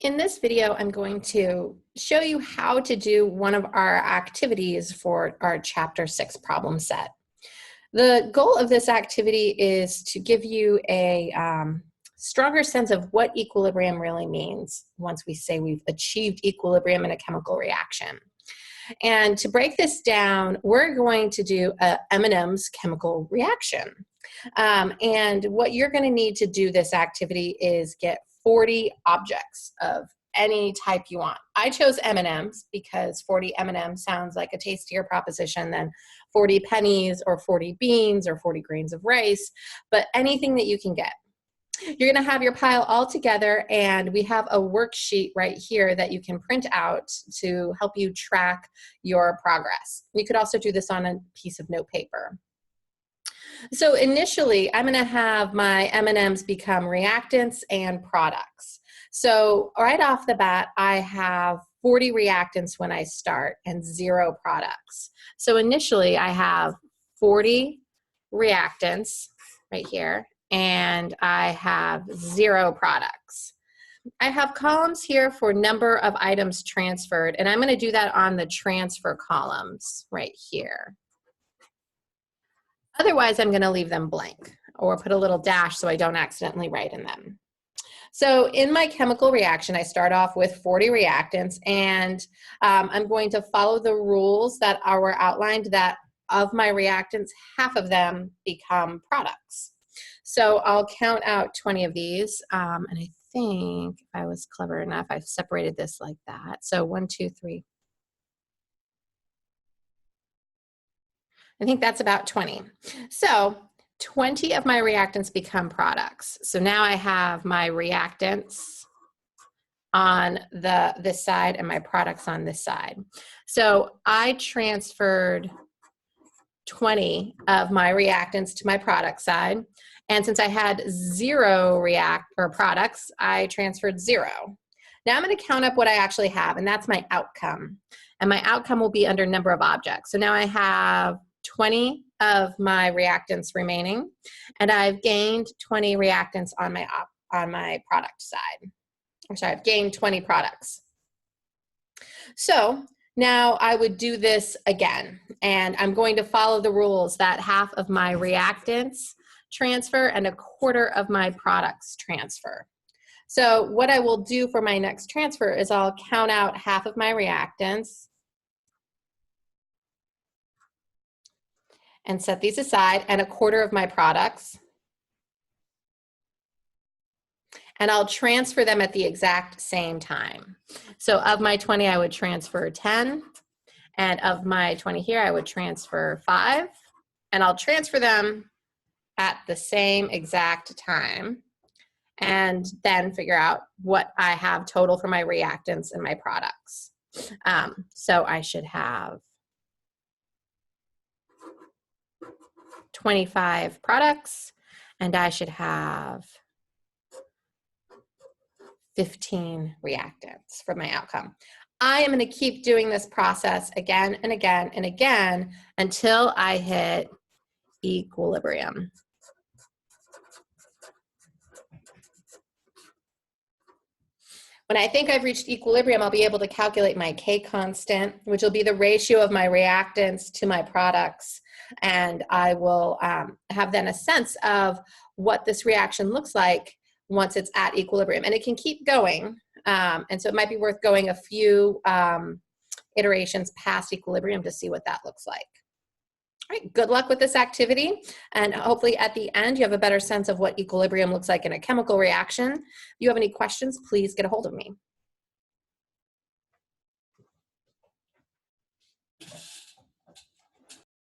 In this video, I'm going to show you how to do one of our activities for our Chapter 6 problem set. The goal of this activity is to give you a stronger sense of what equilibrium really means once we say we've achieved equilibrium in a chemical reaction. And to break this down, we're going to do a M&M's chemical reaction. And what you're going to need to do this activity is get 40 objects of any type you want. I chose M&Ms because 40 M&Ms sounds like a tastier proposition than 40 pennies or 40 beans or 40 grains of rice, but anything that you can get. You're going to have your pile all together, and we have a worksheet right here that you can print out to help you track your progress. You could also do this on a piece of note paper. So initially, I'm going to have my M&Ms become reactants and products. So right off the bat, I have 40 reactants when I start and 0 products. So initially, I have 40 reactants right here, and I have 0 products. I have columns here for number of items transferred, and I'm going to do that on the transfer columns right here. Otherwise, I'm going to leave them blank or put a little dash so I don't accidentally write in them. So in my chemical reaction, I start off with 40 reactants, and I'm going to follow the rules that are outlined that of my reactants, half of them become products. So I'll count out 20 of these, and I think if I was clever enough, I've separated this like that. So 1, 2, 3. I think that's about 20. So 20 of my reactants become products. So now I have my reactants on this side and my products on this side. So I transferred 20 of my reactants to my product side. And since I had 0 products, I transferred 0. Now I'm going to count up what I actually have, and that's my outcome. And my outcome will be under number of objects. So now I have 20 of my reactants remaining, and I've gained 20 reactants on my product side. I'm sorry, I've gained 20 products. So now I would do this again, and I'm going to follow the rules that half of my reactants transfer and a quarter of my products transfer. So what I will do for my next transfer is I'll count out half of my reactants and set these aside, and a quarter of my products. And I'll transfer them at the exact same time. So of my 20, I would transfer 10. And of my 20 here, I would transfer 5. And I'll transfer them at the same exact time, and then figure out what I have total for my reactants and my products. So I should have 25 products, and I should have 15 reactants for my outcome. I am going to keep doing this process again and again and again until I hit equilibrium. When I think I've reached equilibrium, I'll be able to calculate my K constant, which will be the ratio of my reactants to my products. And I will have then a sense of what this reaction looks like once it's at equilibrium. And it can keep going. And so it might be worth going a few iterations past equilibrium to see what that looks like. All right, good luck with this activity, and hopefully at the end you have a better sense of what equilibrium looks like in a chemical reaction. If you have any questions, please get a hold of me.